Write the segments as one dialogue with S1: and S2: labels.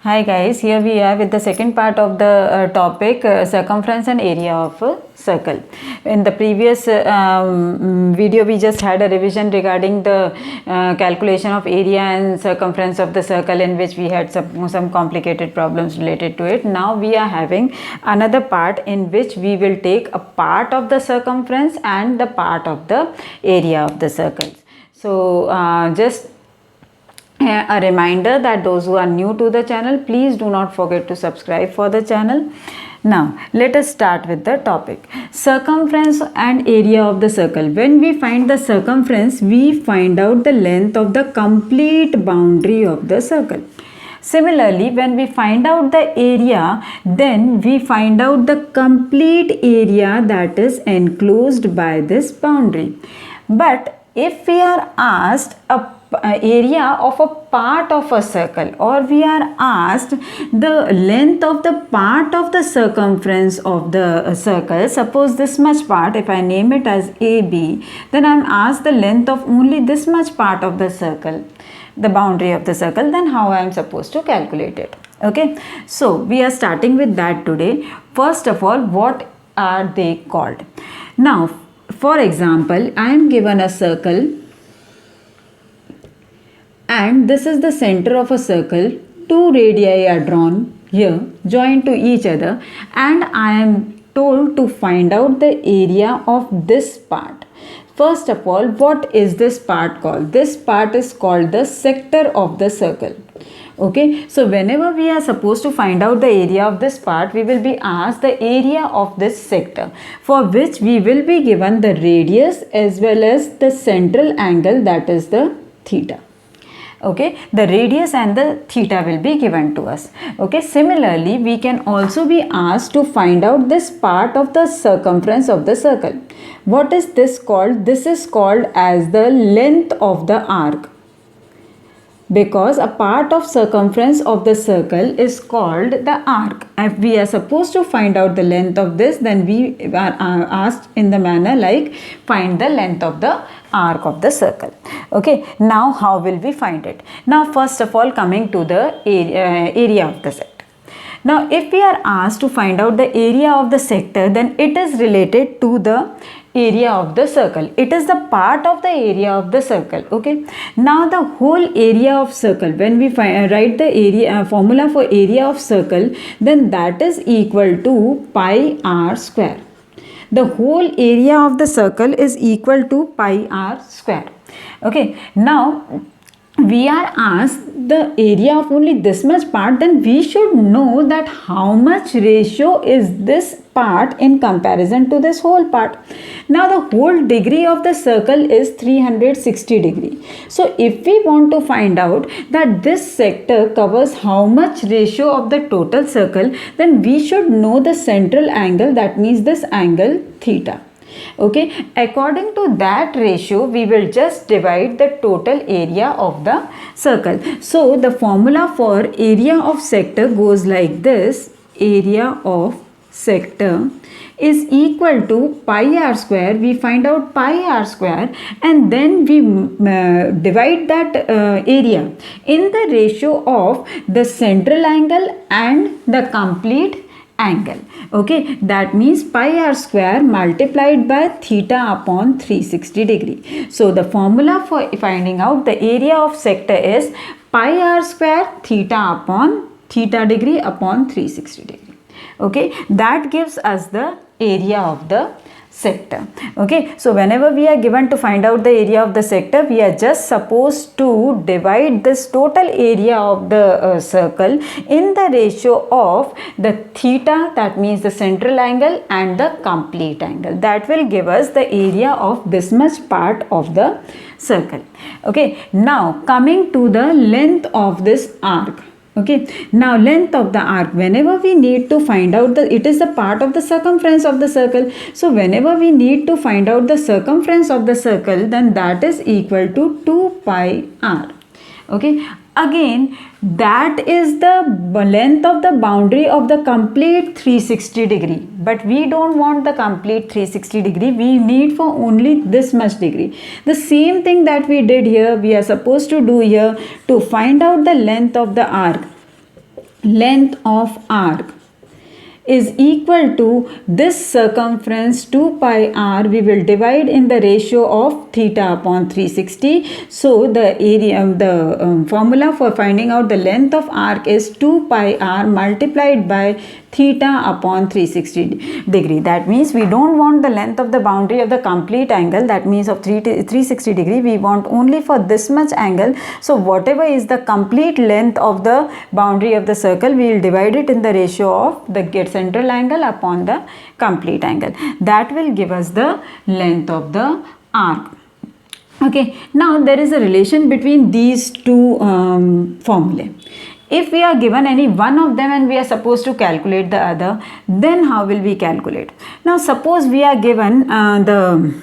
S1: Hi guys, here we are with the second part of the topic circumference and area of a circle. In the previous video we just had a revision regarding the calculation of area and circumference of the circle, in which we had some complicated problems related to it. Now we are having another part in which we will take a part of the circumference and the part of the area of the circles. So just a reminder that those who are new to the channel, please do not forget to subscribe for the channel. Now let us start with the topic, circumference and area of the circle. When we find the circumference, we find out the length of the complete boundary of the circle. Similarly, when we find out the area, then we find out the complete area that is enclosed by this boundary. But if we are asked a area of a part of a circle, or we are asked the length of the part of the circumference of the circle, suppose this much part, if I name it as AB, then I am asked the length of only this much part of the circle, the boundary of the circle, then how I am supposed to calculate it? Okay, so we are starting with that today. First of all, what are they called? Now, for example, I am given a circle, and this is the center of a circle. Two radii are drawn here, joined to each other, and I am told to find out the area of this part. First of all, what is this part called? This part is called the sector of the circle. Okay, so whenever we are supposed to find out the area of this part, we will be asked the area of this sector, for which we will be given the radius as well as the central angle, that is the theta. Okay, the radius and the theta will be given to us. Okay, similarly, we can also be asked to find out this part of the circumference of the circle. What is this called? This is called as the length of the arc, because a part of circumference of the circle is called the arc. If we are supposed to find out the length of this, then we are asked in the manner like find the length of the arc of the circle. Okay, now how will we find it? Now first of all, coming to the area of the sector. Now if we are asked to find out the area of the sector, then it is related to the area of the circle. It is the part of the area of the circle. Okay, now the whole area of circle, when we write the area formula for area of circle, then that is equal to pi r square. The whole area of the circle is equal to pi r square. Okay, now we are asked the area of only this much part, then we should know that how much ratio is this part in comparison to this whole part. Now the whole degree of the circle is 360 degree. So if we want to find out that this sector covers how much ratio of the total circle, then we should know the central angle, that means this angle theta. Okay, according to that ratio, we will just divide the total area of the circle. So the formula for area of sector goes like this: area of sector is equal to pi r square. We find out pi r square, and then we divide that area in the ratio of the central angle and the complete angle. Okay, that means pi r square multiplied by theta upon 360 degree. So the formula for finding out the area of sector is pi r square theta upon theta degree upon 360 degree. Okay, that gives us the area of the sector. Okay, so whenever we are given to find out the area of the sector, we are just supposed to divide this total area of the circle in the ratio of the theta, that means the central angle, and the complete angle. That will give us the area of this much part of the circle. Okay, now coming to the length of this arc. Okay, now length of the arc, whenever we need to find out it is the part of the circumference of the circle. So whenever we need to find out the circumference of the circle, then that is equal to 2 pi r. Okay, again that is the length of the boundary of the complete 360 degree, but we don't want the complete 360 degree, we need for only this much degree. The same thing that we did here, we are supposed to do here to find out the length of the arc. length of arc is equal to this circumference 2 pi r, we will divide in the ratio of theta upon 360. So the area, the formula for finding out the length of arc is 2 pi r multiplied by theta upon 360 degree. That means we don't want the length of the boundary of the complete angle, that means of 360 degree, we want only for this much angle. So whatever is the complete length of the boundary of the circle, we will divide it in the ratio of the central angle upon the complete angle. That will give us the length of the arc. Okay, now there is a relation between these two formulae. If we are given any one of them and we are supposed to calculate the other, then how will we calculate? Now suppose we are given the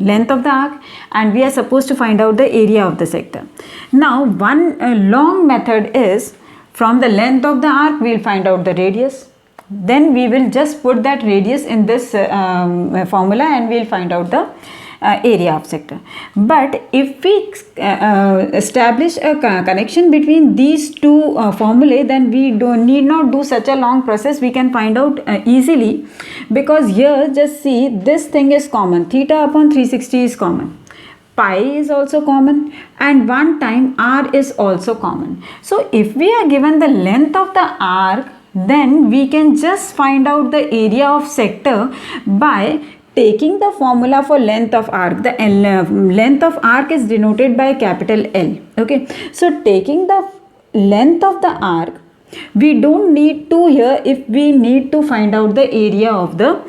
S1: length of the arc and we are supposed to find out the area of the sector. Now one long method is, from the length of the arc we will find out the radius. Then we will just put that radius in this formula and we will find out the area of sector. But if we establish a connection between these two formulae, then we need not do such a long process. We can find out easily, because here just see, this thing is common, theta upon 360 is common, pi is also common, and one time r is also common. So if we are given the length of the arc, then we can just find out the area of sector by taking the formula for length of arc. The length of arc is denoted by capital L. Okay, so taking the length of the arc, we don't need 2 here if we need to find out the area of the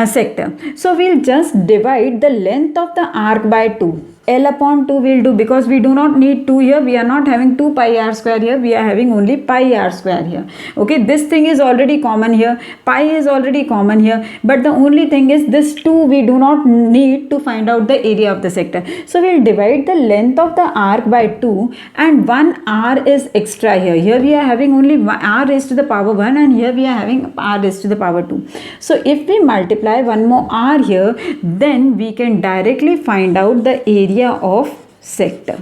S1: sector. So we'll just divide the length of the arc by 2. L upon 2 will do, because we do not need 2 here. We are not having 2 pi r square here. We are having only pi r square here. Okay, this thing is already common here. Pi is already common here. But the only thing is this 2 we do not need to find out the area of the sector. So we'll divide the length of the arc by 2, and 1 r is extra here. Here we are having only r raised to the power 1, and here we are having r raised to the power 2. So if we multiply one more r here, then we can directly find out the area of sector.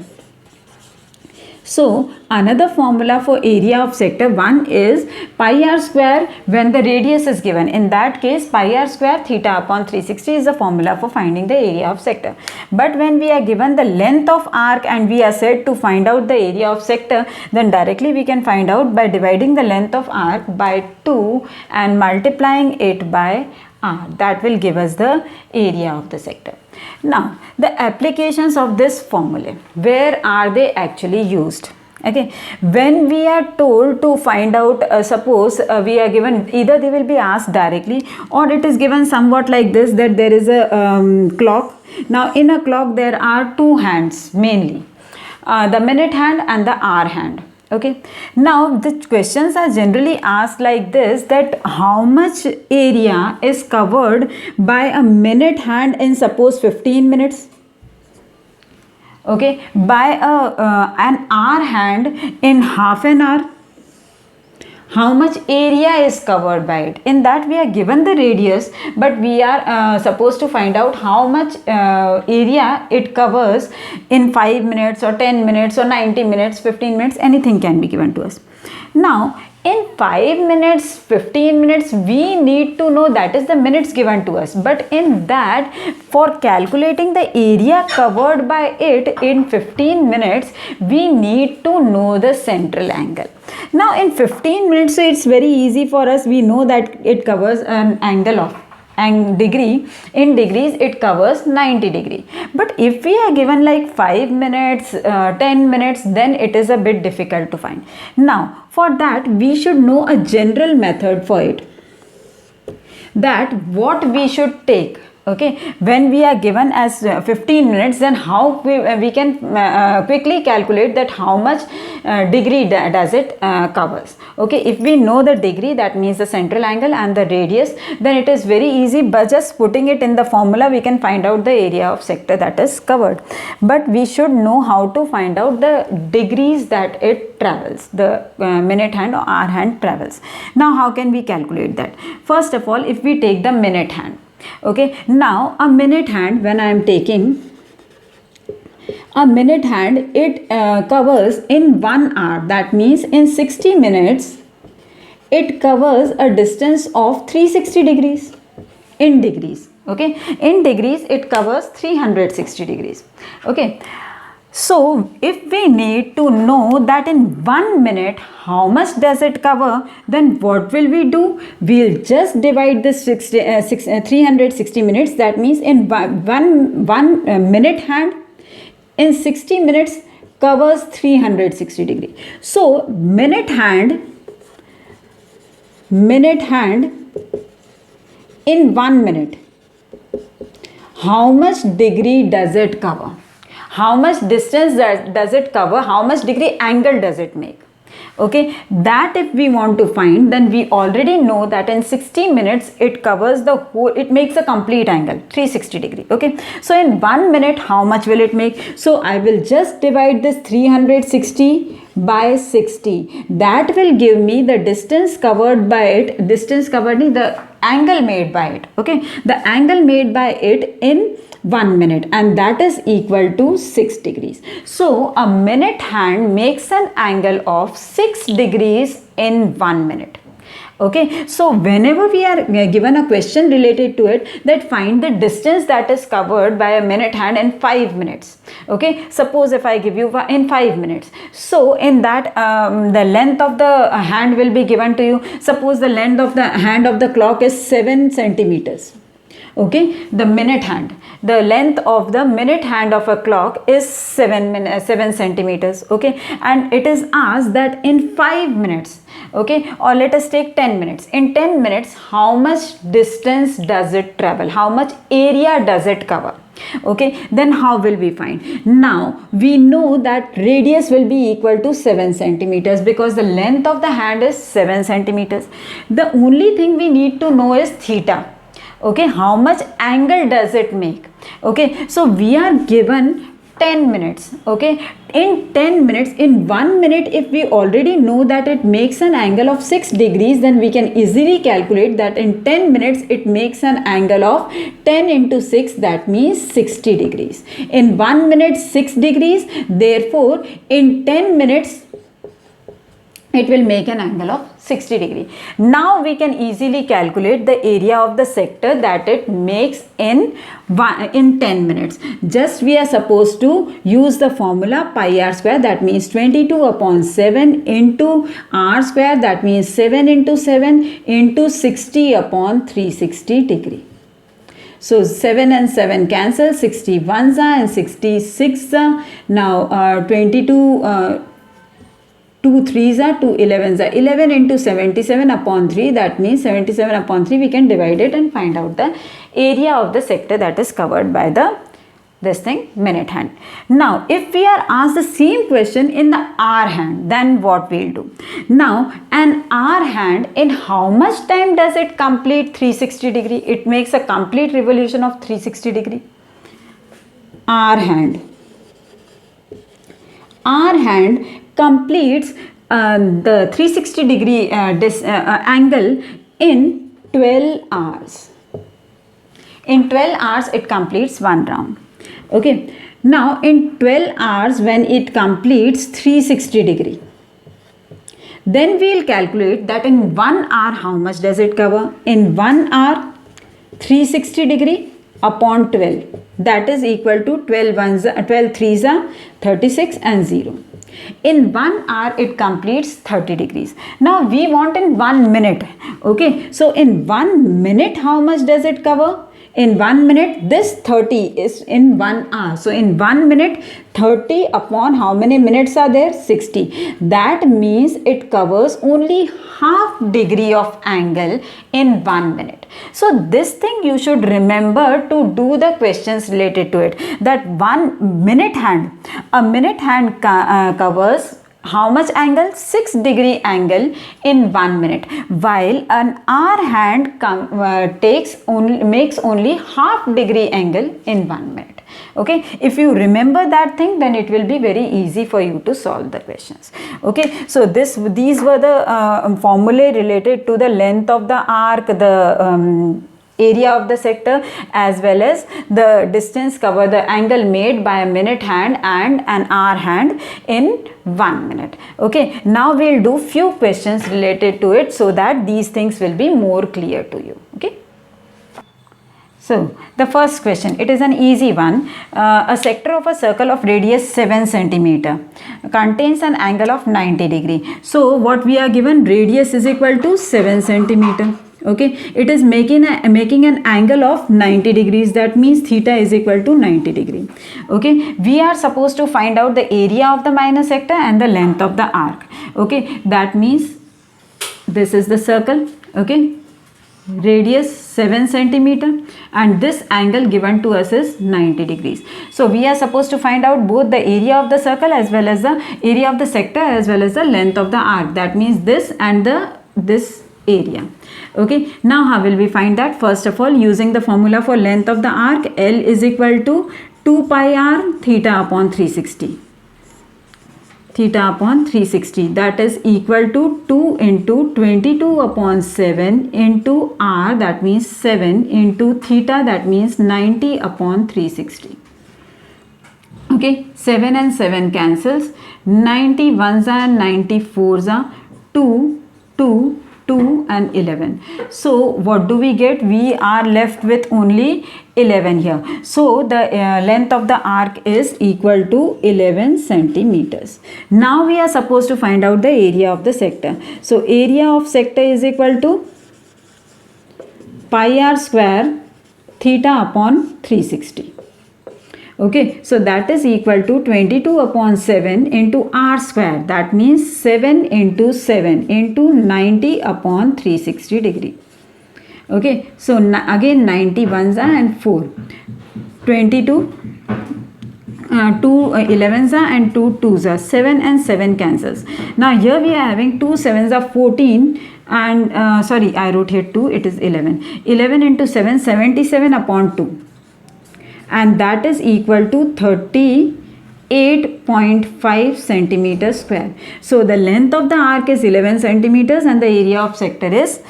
S1: So another formula for area of sector, one is pi r square when the radius is given. In that case, pi r square theta upon 360 is the formula for finding the area of sector. But when we are given the length of arc and we are said to find out the area of sector, then directly we can find out by dividing the length of arc by 2 and multiplying it by r. That will give us the area of the sector. Now the applications of this formula, where are they actually used? Okay, when we are told to find out, suppose we are given, either they will be asked directly or it is given somewhat like this, that there is a clock. Now in a clock there are two hands mainly, the minute hand and the hour hand. Okay, now the questions are generally asked like this, that how much area is covered by a minute hand in suppose 15 minutes, okay, by an hour hand in half an hour, how much area is covered by it. In that we are given the radius, but we are supposed to find out how much area it covers in 5 minutes or 10 minutes or 90 minutes, 15 minutes, anything can be given to us. Now in 5 minutes, 15 minutes, we need to know, that is the minutes given to us. But in that, for calculating the area covered by it in 15 minutes, we need to know the central angle. Now in 15 minutes, so it's very easy for us. We know that it covers an angle of degree. In degrees it covers 90 degree. But if we are given like 5 minutes, 10 minutes, then it is a bit difficult to find. Now for that we should know a general method for it, that what we should take. Okay, when we are given as 15 minutes, then how we can quickly calculate that how much degree does it covers. Okay, if we know the degree, that means the central angle, and the radius, then it is very easy. But just putting it in the formula, we can find out the area of sector that is covered. But we should know how to find out the degrees that it travels, the minute hand or hour hand travels. Now how can we calculate that? First of all, if we take the minute hand. Okay, now a minute hand, when I am taking a minute hand, it covers in 1 hour, that means in 60 minutes it covers a distance of 360 degrees in degrees. Okay, in degrees it covers 360 degrees. Okay, so if we need to know that in 1 minute how much does it cover, then what will we do? We'll just divide this 360 minutes. That means in one minute hand in 60 minutes covers 360 degree. So minute hand in 1 minute, how much degree does it cover? How much distance does it cover? How much degree angle does it make? Okay, that if we want to find, then we already know that in 60 minutes it covers the whole, it makes a complete angle 360 degree. Okay, so in 1 minute how much will it make? So I will just divide this 360 by 60. That will give me the distance covered by it, the angle made by it. Okay, the angle made by it in 1 minute, and that is equal to 6 degrees. So a minute hand makes an angle of 6 degrees in 1 minute. Okay, so whenever we are given a question related to it, that find the distance that is covered by a minute hand in 5 minutes. Okay, suppose if I give you in 5 minutes, so in that the length of the hand will be given to you. Suppose the length of the hand of the clock is 7 centimeters. Okay, the minute hand, the length of the minute hand of a clock is 7 centimeters. Okay, and it is asked that in 5 minutes, okay, or let us take 10 minutes. In 10 minutes, how much distance does it travel? How much area does it cover? Okay, then how will we find? Now we know that radius will be equal to 7 centimeters because the length of the hand is 7 centimeters. The only thing we need to know is theta. Okay, how much angle does it make? Okay, so we are given 10 minutes. Okay, in 10 minutes, in 1 minute, if we already know that it makes an angle of 6 degrees, then we can easily calculate that in 10 minutes it makes an angle of 10 into 6, that means 60 degrees. In 1 minute 6 degrees, therefore in 10 minutes it will make an angle of 60 degree. Now we can easily calculate the area of the sector that it makes in 10 minutes. Just we are supposed to use the formula pi r square, that means 22 upon 7 into r square, that means 7 into 7 into 60 upon 360 degree. So 7 and 7 cancel, 61 and 66. Now 22 2 3s are 2 11s are 11 into 77 upon 3, that means 77 upon 3 we can divide it and find out the area of the sector that is covered by this thing, minute hand. Now if we are asked the same question in the hour hand, then what we'll do? Now an hour hand, in how much time does it complete 360 degree? It makes a complete revolution of 360 degree. Hour hand completes the 360 degree angle in 12 hours. In 12 hours it completes one round. Okay, now in 12 hours when it completes 360 degree, then we will calculate that in 1 hour how much does it cover. In 1 hour 360 degree upon 12, that is equal to 12 3s are 36 and 0. In 1 hour it completes 30 degrees. Now we want in 1 minute. Okay, so in 1 minute how much does it cover? In 1 minute, this 30 is in 1 hour. So in 1 minute, 30 upon how many minutes are there? 60. That means it covers only half degree of angle in 1 minute. So this thing you should remember to do the questions related to it. That 1 minute hand, a minute hand covers how much angle? 6 degree angle in 1 minute, while an hour hand makes only half degree angle in 1 minute. Okay, if you remember that thing, then it will be very easy for you to solve the questions. Okay, so these were the formulae related to the length of the arc, the area of the sector as well as the distance covered, the angle made by a minute hand and an hour hand in 1 minute. Okay, now we'll do few questions related to it so that these things will be more clear to you. Okay. So, the first question, it is an easy one. A sector of a circle of radius 7 centimeter contains an angle of 90 degree. So, what we are given, radius is equal to 7 centimeter. Okay, it is making an angle of 90 degrees. That means theta is equal to 90 degree. Okay, we are supposed to find out the area of the minor sector and the length of the arc. Okay, that means this is the circle. Okay, radius 7 centimeter and this angle given to us is 90 degrees. So we are supposed to find out both the area of the circle as well as the area of the sector as well as the length of the arc. That means this and this area. Okay, now how will we find that? First of all, using the formula for length of the arc, L is equal to 2 pi r theta upon 360. Theta upon 360, that is equal to 2 into 22 upon 7 into r, that means 7 into theta, that means 90 upon 360. Okay, 7 and 7 cancels, 90 ones and 94s are 2, 2, 2 and 11. So what do we get? We are left with only 11 here. So the length of the arc is equal to 11 centimeters. Now we are supposed to find out the area of the sector. So area of sector is equal to pi r square theta upon 360. Okay, so that is equal to 22 upon 7 into r square. That means 7 into 7 into 90 upon 360 degree. Okay, so again 90 ones are and 4. 22, 2 11s are and 2 2s are. 7 and 7 cancels. Now here we are having 2 7s are 14 and sorry, I wrote here 2, it is 11. 11 into 7, 77 upon 2. And that is equal to 38.5 centimeters square. So the length of the arc is 11 centimeters and the area of sector is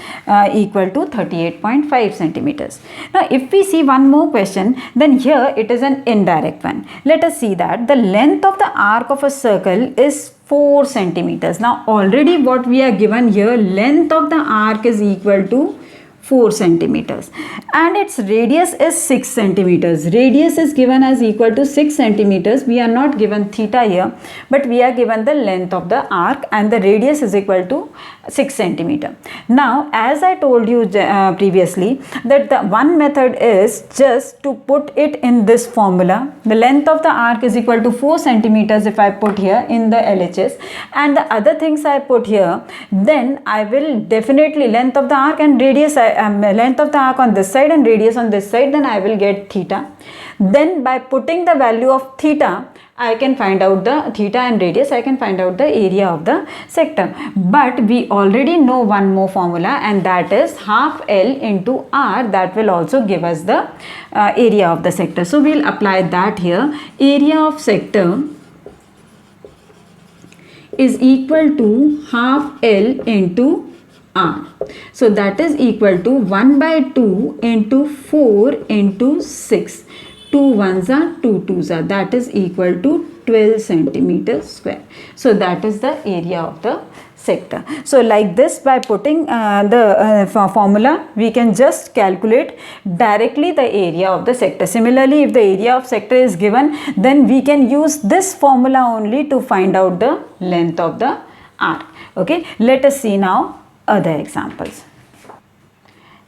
S1: equal to 38.5 centimeters. Now if we see one more question, then here it is an indirect one. Let us see that the length of the arc of a circle is 4 centimeters. Now already what we are given here, length of the arc is equal to 4 centimeters and its radius is 6 centimeters. Radius is given as equal to 6 centimeters. We are not given theta here, but we are given the length of the arc and the radius is equal to 6 centimeter. Now as I told you previously that the one method is just to put it in this formula. The length of the arc is equal to 4 centimeters if I put here in the LHS, and the other things I put here, then I will definitely length of the arc and radius, length of the arc on this side and radius on this side, then I will get theta. Then by putting the value of theta, I can find out the theta and radius, I can find out the area of the sector. But we already know one more formula, and that is half L into R. That will also give us the area of the sector. So we'll apply that here. Area of sector is equal to half L into R. So that is equal to 1 by 2 into 4 into 6. 2 1s are 2 2s are, that is equal to 12 centimeters square. So that is the area of the sector. So like this, by putting the formula, we can just calculate directly the area of the sector. Similarly, if the area of sector is given, then we can use this formula only to find out the length of the arc. Okay, let us see now other examples.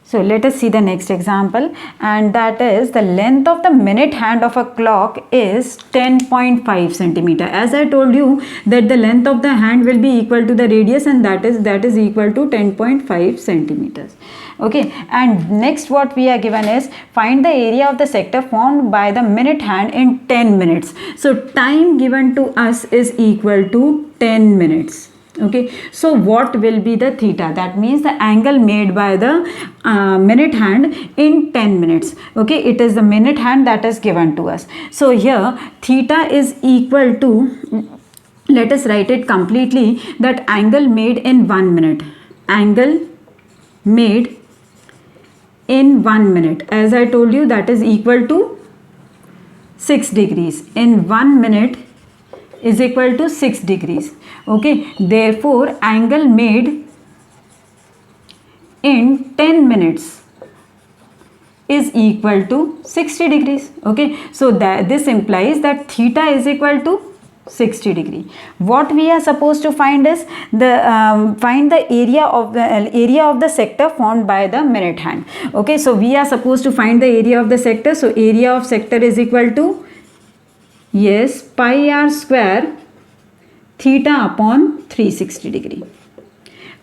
S1: So let us see the next example, and that is the length of the minute hand of a clock is 10.5 centimeter. As I told you that the length of the hand will be equal to the radius, and that is equal to 10.5 centimeters. Okay, and next what we are given is find the area of the sector formed by the minute hand in 10 minutes. So time given to us is equal to 10 minutes. Okay, so what will be the theta? That means the angle made by the minute hand in 10 minutes. Okay, it is the minute hand that is given to us. So here theta is equal to, let us write it completely, that angle made in 1 minute. Angle made in 1 minute. As I told you, that is equal to 6 degrees. In 1 minute is equal to 6 degrees. Okay, therefore angle made in 10 minutes is equal to 60 degrees. Okay, so that this implies that theta is equal to 60 degree. What we are supposed to find is find the area of the sector formed by the minute hand. Okay, so we are supposed to find the area of the sector. So area of sector is equal to, yes, pi r square theta upon 360 degree.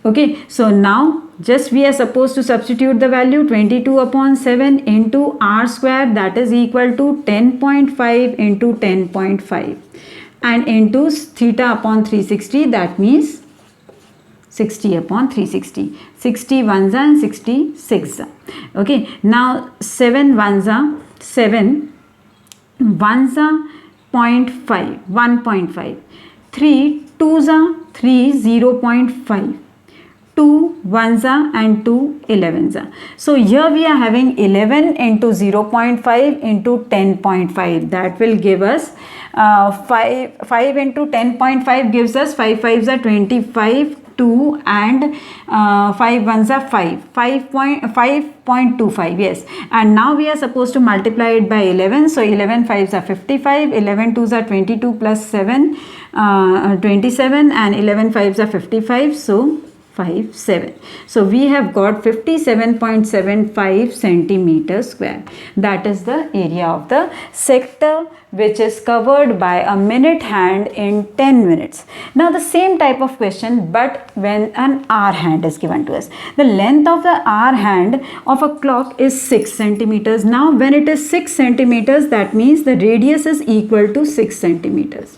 S1: Okay, so now just we are supposed to substitute the value 22 upon 7 into r square, that is equal to 10.5 into 10.5, and into theta upon 360, that means 60 upon 360. 60 ones are and 66. Okay, now 7 ones are 7, ones are 0.5, 1.5, 3 twos are 3, 0.5. 2 ones are and 2 11s are. So here we are having 11 into 0.5 into 10.5. That will give us 5 into 10.5 gives us 5 5s are 25, 2 and 5 ones are 5.25, yes. And now we are supposed to multiply it by 11. So 11 5s are 55, 11 2s are 22 plus 7, 27, and 11 5s are 55. So 7. So we have got 57.75 centimeters square. That is the area of the sector which is covered by a minute hand in 10 minutes. Now the same type of question, but when an hour hand is given to us. The length of the hour hand of a clock is 6 centimeters. Now when it is 6 centimeters, that means the radius is equal to 6 centimeters.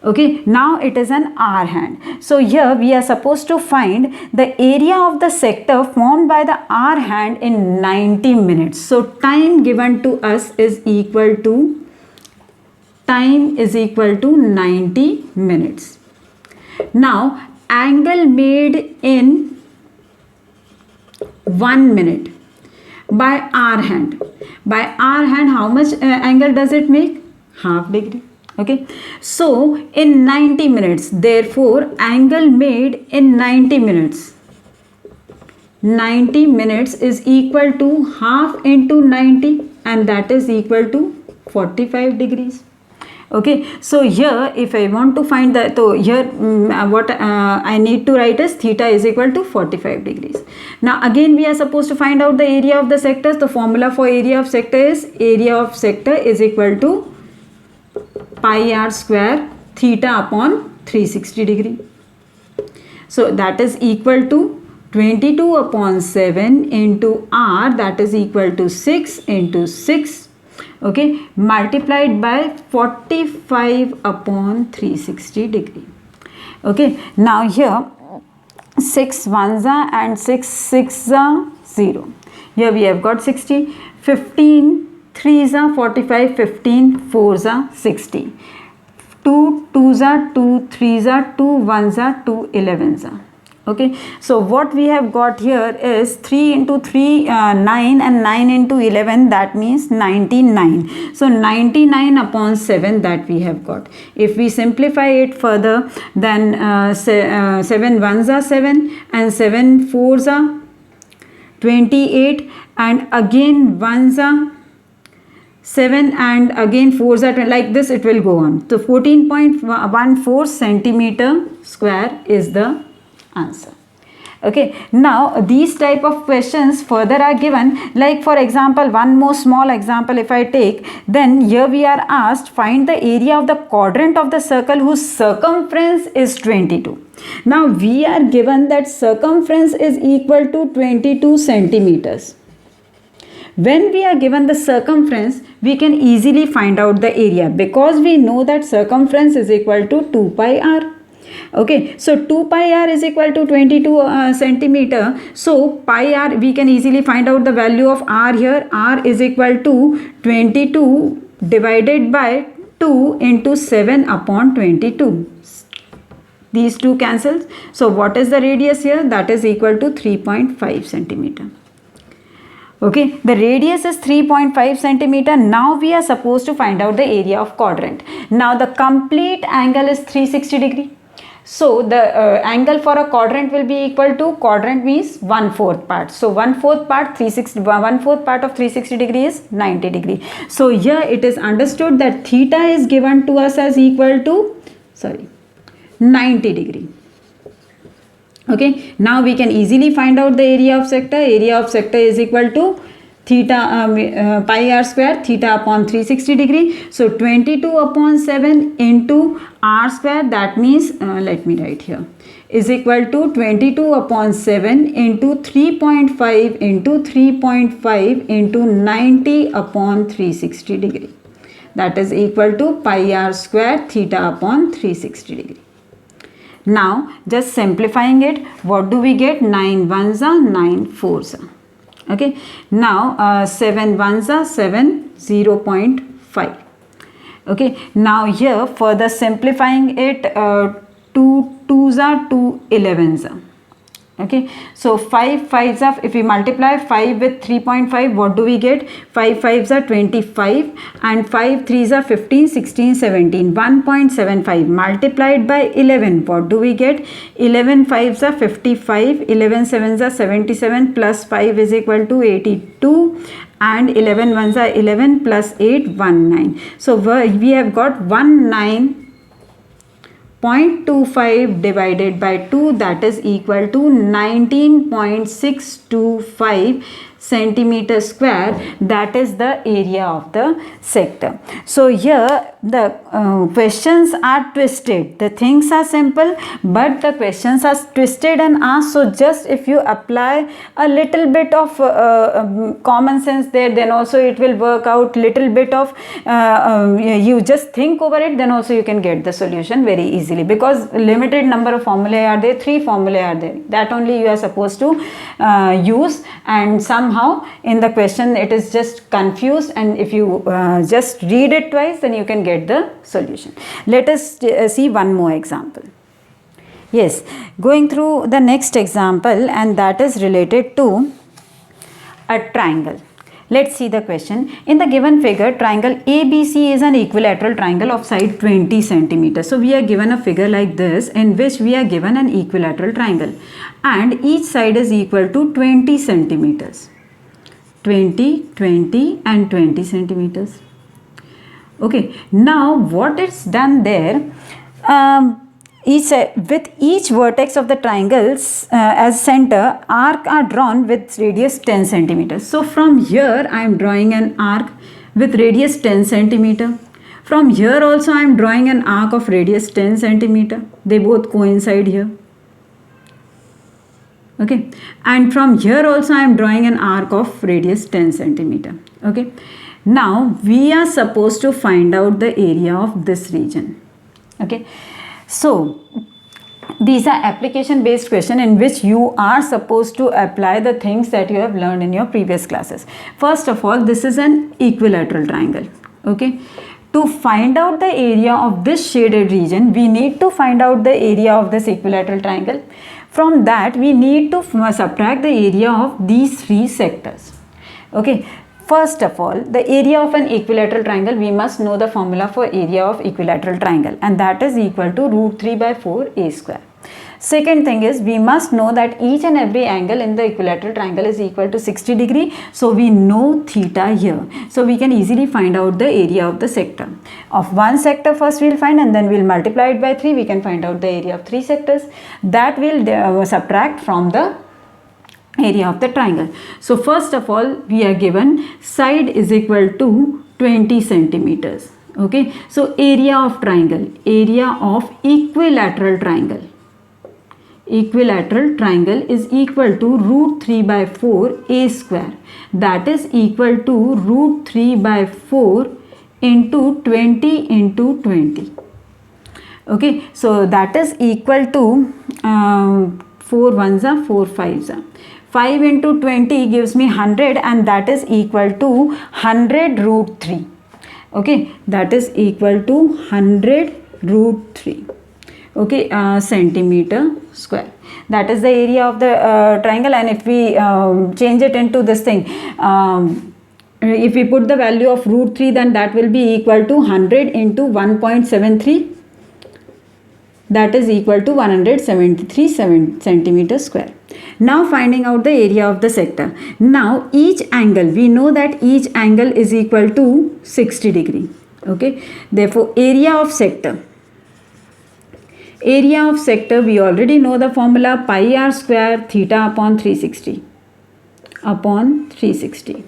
S1: Okay, now it is an hour hand. So here we are supposed to find the area of the sector formed by the hour hand in 90 minutes. So time given to us is equal to 90 minutes. Now angle made in 1 minute by hour hand. By hour hand, how much angle does it make? Half degree. Okay, so in 90 minutes, therefore angle made in 90 minutes, 90 minutes is equal to half into 90, and that is equal to 45 degrees. Okay, so here if I want to find the, so here what I need to write is theta is equal to 45 degrees. Now again we are supposed to find out the area of the sectors. The formula for area of sector is equal to pi r square theta upon 360 degree. So that is equal to 22 upon 7 into r, that is equal to 6 into 6, okay, multiplied by 45 upon 360 degree. Okay, now here 6 ones are and 6 6s are 0. Here we have got 60, 15 3s are 45, 15 4s are 60. 2 2s are 2, 3s are 2, 1s are 2, 11s are. Okay, so what we have got here is 3 into 3, 9, and 9 into 11, that means 99. So 99 upon 7 that we have got. If we simplify it further, then 7 ones are 7 and 7 4s are 28, and again ones are 7 and again 4s are 20, like this it will go on. So 14.14 centimeter square is the answer. Okay, now these type of questions further are given, like for example, one more small example if I take, then here we are asked find the area of the quadrant of the circle whose circumference is 22. Now we are given that circumference is equal to 22 centimeters. When we are given the circumference, we can easily find out the area because we know that circumference is equal to 2 pi r. Okay, so 2 pi r is equal to 22 centimeter. So pi r, we can easily find out the value of r here. R is equal to 22 divided by 2 into 7 upon 22. These two cancels. So what is the radius here? That is equal to 3.5 centimeter. Okay, the radius is 3.5 centimeter. Now we are supposed to find out the area of quadrant. Now the complete angle is 360 degree. So the angle for a quadrant will be equal to, quadrant means 1/4 part. So 1/4 part 360, 1/4 part of 360 degree is 90 degree. So here it is understood that theta is given to us as equal to, 90 degree. Okay, now we can easily find out the area of sector. Area of sector is equal to theta pi r square, theta upon 360 degree. So 22 upon 7 into r square, that means let me write here, is equal to 22 upon 7 into 3.5 into 3.5 into 90 upon 360 degree. That is equal to pi r square theta upon 360 degree. Now just simplifying it, what do we get? 9 ones are 9 fours are. Okay, now 7 ones are 7, 0.5. Okay, now here further simplifying it, 2 twos are 2 11s are. Okay, so 5 5s are, if we multiply 5 with 3.5, what do we get? 5 5s are 25 and 5 3s are 15, 16, 17, 1.75 multiplied by 11, what do we get? 11 5s are 55, 11 7s are 77, plus 5 is equal to 82, and 11 ones are 11, plus 8 19. So we have got 19.25 divided by 2, that is equal to 19.625 centimeter square. That is the area of the sector. So here the questions are twisted. The things are simple, but the questions are twisted and asked. So just if you apply a little bit of common sense there, then also it will work out. Little bit of you just think over it, then also you can get the solution very easily, because limited number of formulae are there, 3 formulae are there, that only you are supposed to use, and somehow in the question it is just confused, and if you just read it twice, then you can get the solution. Let us see one more example. Yes, going through the next example, and that is related to a triangle. Let's see the question. In the given figure, triangle ABC is an equilateral triangle of side 20 centimeters. So we are given a figure like this, in which we are given an equilateral triangle, and each side is equal to 20 centimeters. 20, 20 and 20 centimeters. Okay, now what is done there, with each vertex of the triangles as center, arc are drawn with radius 10 centimeters. So from here I am drawing an arc with radius 10 centimeter. From here also I am drawing an arc of radius 10 centimeter. They both coincide here. Okay, and from here also I am drawing an arc of radius 10 centimeter. Okay, now we are supposed to find out the area of this region. Okay, so these are application based questions in which you are supposed to apply the things that you have learned in your previous classes. First of all, this is an equilateral triangle. Okay, to find out the area of this shaded region, we need to find out the area of this equilateral triangle. From that, we need to subtract the area of these 3 sectors. Okay, first of all, the area of an equilateral triangle, we must know the formula for area of equilateral triangle, and that is equal to √3/4 a square. Second thing is, we must know that each and every angle in the equilateral triangle is equal to 60 degree. So we know theta here. So we can easily find out the area of the sector. Of one sector first we will find, and then we will multiply it by 3. We can find out the area of 3 sectors. That will subtract from the area of the triangle. So first of all, we are given side is equal to 20 centimeters. Okay. So area of triangle, area of equilateral triangle. Equilateral triangle is equal to √3/4 a square. That is equal to √3/4 into 20 into 20. Okay, so that is equal to 4 ones are 4 5s are. 5 into 20 gives me 100, and that is equal to 100 √3. Okay, that is equal to 100 √3. okay, centimeter square. That is the area of the triangle. And if we change it into this thing, if we put the value of root 3, then that will be equal to 100 into 1.73, that is equal to 173 centimeter square. Now finding out the area of the sector. Now each angle, we know that each angle is equal to 60 degree. Okay, therefore area of sector. Area of sector, we already know the formula, pi r square theta upon 360 upon 360.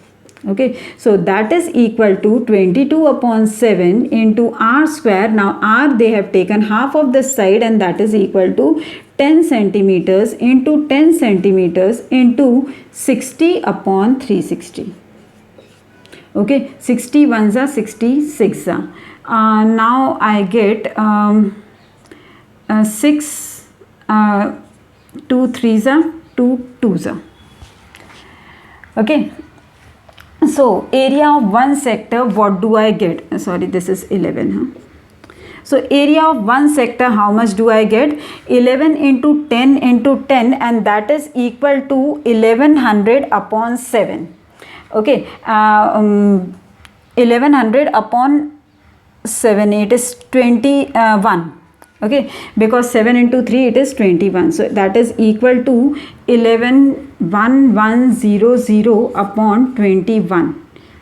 S1: Okay, so that is equal to 22 upon 7 into r square. Now r, they have taken half of this side, and that is equal to 10 centimeters into 10 centimeters into 60 upon 360. Okay, 60 ones are 66. Now I get 6, 2 threes are 2 twos are. Okay, so area of one sector, what do I get? Sorry, this is 11. Huh? So area of one sector, how much do I get? 11 into 10 into 10, and that is equal to 1100 upon 7. Okay, 1100 upon 7, it is 21. Okay, because 7 into 3, it is 21. So that is equal to 11,100 upon 21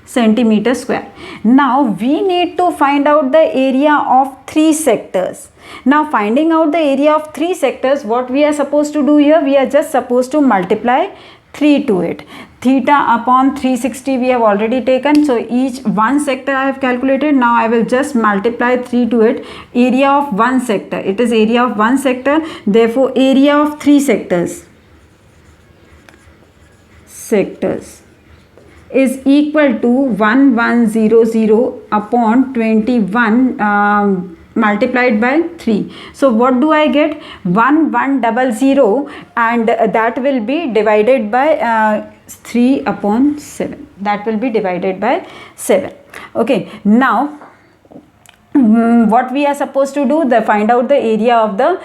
S1: centimeter square. Now we need to find out the area of 3 sectors. Now finding out the area of 3 sectors, what we are supposed to do here? We are just supposed to multiply 3 to it. Theta upon 360 we have already taken. So each one sector I have calculated. Now I will just multiply 3 to it. Area of one sector. It is area of one sector. Therefore area of 3 sectors is equal to 1100 upon 21 multiplied by 3. So what do I get? 1100, and that will be divided by 3 upon 7. That will be divided by 7. Okay, now what we are supposed to do? Find out the area of the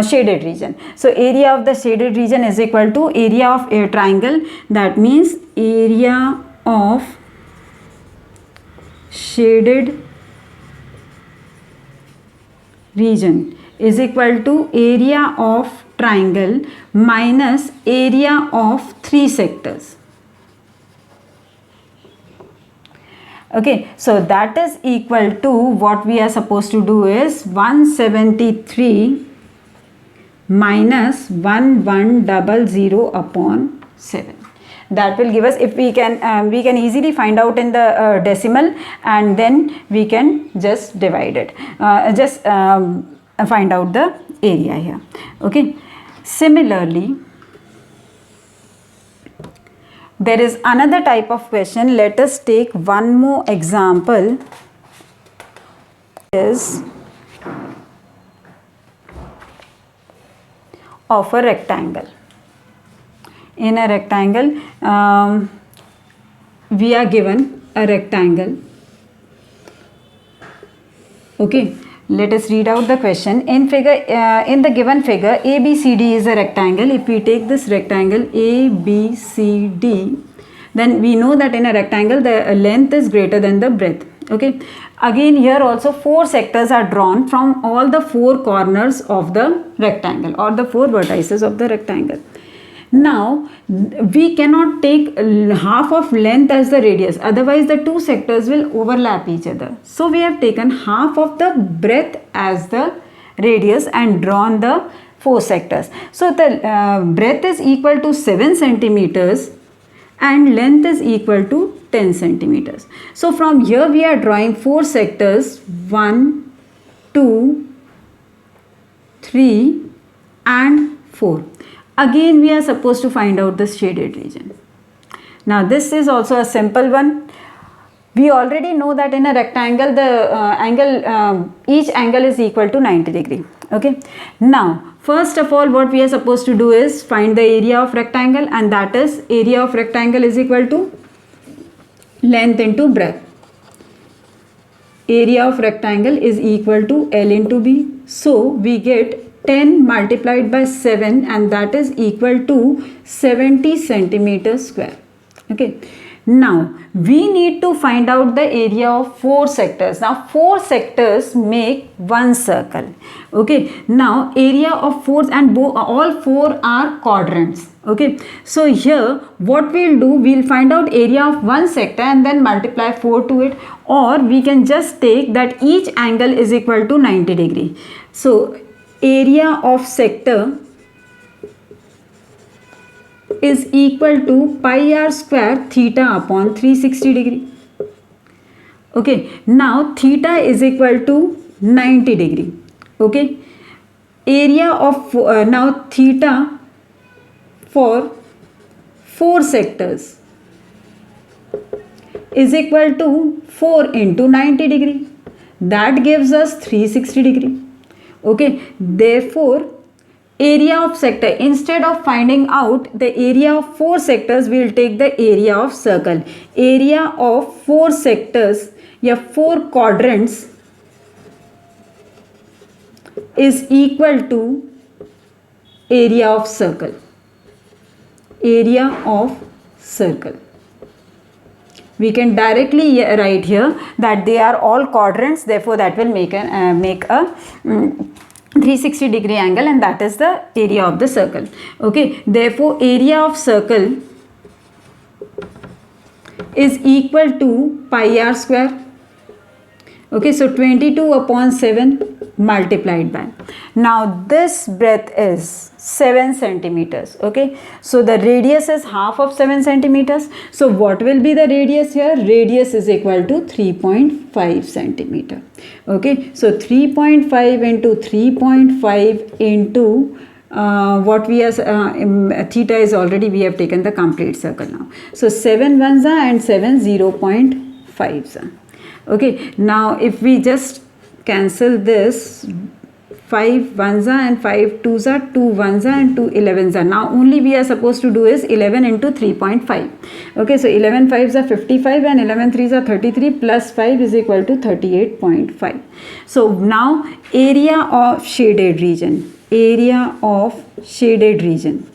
S1: shaded region. So area of the shaded region is equal to area of a triangle. That means area of shaded region is equal to area of triangle minus area of 3 sectors. Okay, so that is equal to, what we are supposed to do is 173 minus 1100 upon 7. That will give us, if we can easily find out in the decimal, and then we can just divide it, find out the area here. Okay, similarly there is another type of question. Let us take one more example. Is of a rectangle. In a rectangle, we are given a rectangle. Okay, let us read out the question. In the given figure, ABCD is a rectangle. If we take this rectangle ABCD, then we know that in a rectangle the length is greater than the breadth. Okay, again here also 4 sectors are drawn from all the 4 corners of the rectangle, or the 4 vertices of the rectangle. Now we cannot take half of length as the radius, otherwise the 2 sectors will overlap each other. So we have taken half of the breadth as the radius and drawn the 4 sectors. So the breadth is equal to 7 centimeters and length is equal to 10 centimeters. So from here we are drawing 4 sectors, 1, 2, 3 and 4. Again we are supposed to find out the shaded region. Now this is also a simple one. We already know that in a rectangle the each angle is equal to 90 degree. Okay. Now first of all what we are supposed to do is find the area of rectangle, and that is area of rectangle is equal to length into breadth. area of rectangle is equal to L into B. So we get 10 multiplied by 7 and that is equal to 70 centimeters square. Okay. Now we need to find out the area of 4 sectors. Now 4 sectors make one circle. Okay. Now area of 4 and all 4 are quadrants. Okay. So here what we'll do, we'll find out area of one sector and then multiply 4 to it, or we can just take that each angle is equal to 90 degree. So area of sector is equal to pi r square theta upon 360 degree. Okay, now theta is equal to 90 degree. Okay, area of now theta for 4 sectors is equal to 4 into 90 degree. That gives us 360 degree. Okay, therefore area of sector, instead of finding out the area of 4 sectors, we will take the area of circle. Area of 4 sectors, 4 quadrants is equal to area of circle. Area of circle. We can directly write here that they are all quadrants, therefore that will make a 360 degree angle, and that is the area of the circle. Okay, therefore area of circle is equal to pi r square. Okay, so 22 upon 7 multiplied by, now this breadth is 7 centimeters. Okay, so the radius is half of 7 centimeters. So what will be the radius here? Radius is equal to 3.5 centimeter. Okay, so 3.5 into 3.5 into what we are theta is already, we have taken the complete circle now. So 7 ones are and 7 0.5s are. Okay, now if we just cancel this, 5 ones are and 5 twos are, 2 ones are and 2 11s are. Now only we are supposed to do is 11 into 3.5. Okay, so 11 5s are 55 and 11 3s are 33 plus 5 is equal to 38.5. So now area of shaded region, area of shaded region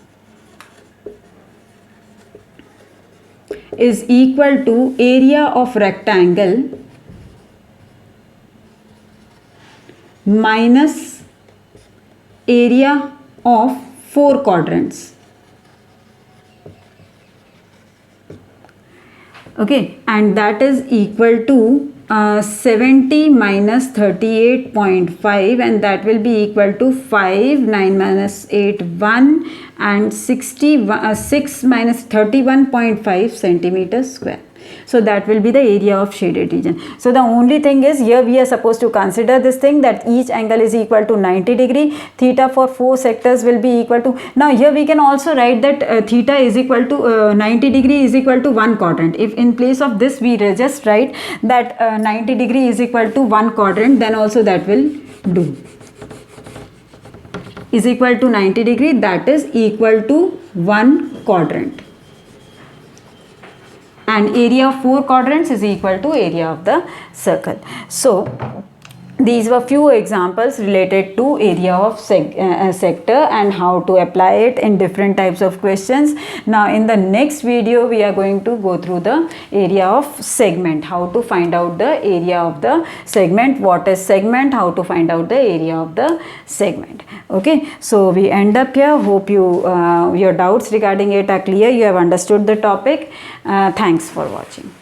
S1: is equal to area of rectangle minus area of 4 quadrants. Okay, and that is equal to 70 minus 38.5, and that will be equal to 5, 9 minus 8, 1, and 6 minus 31.5 centimeters square. So that will be the area of shaded region. So the only thing is here we are supposed to consider this thing that each angle is equal to 90 degree. Theta for 4 sectors will be equal to, now here we can also write that theta is equal to 90 degree is equal to 1 quadrant. If in place of this we just write that 90 degree is equal to 1 quadrant, then also that will do. Is equal to 90 degree, that is equal to 1 quadrant. And area of 4 quadrants is equal to area of the circle. So these were few examples related to area of sector and how to apply it in different types of questions. Now in the next video we are going to go through the area of segment, how to find out the area of the segment, what is segment, how to find out the area of the segment. Okay, so we end up here. Hope you your doubts regarding it are clear, you have understood the topic. Thanks for watching.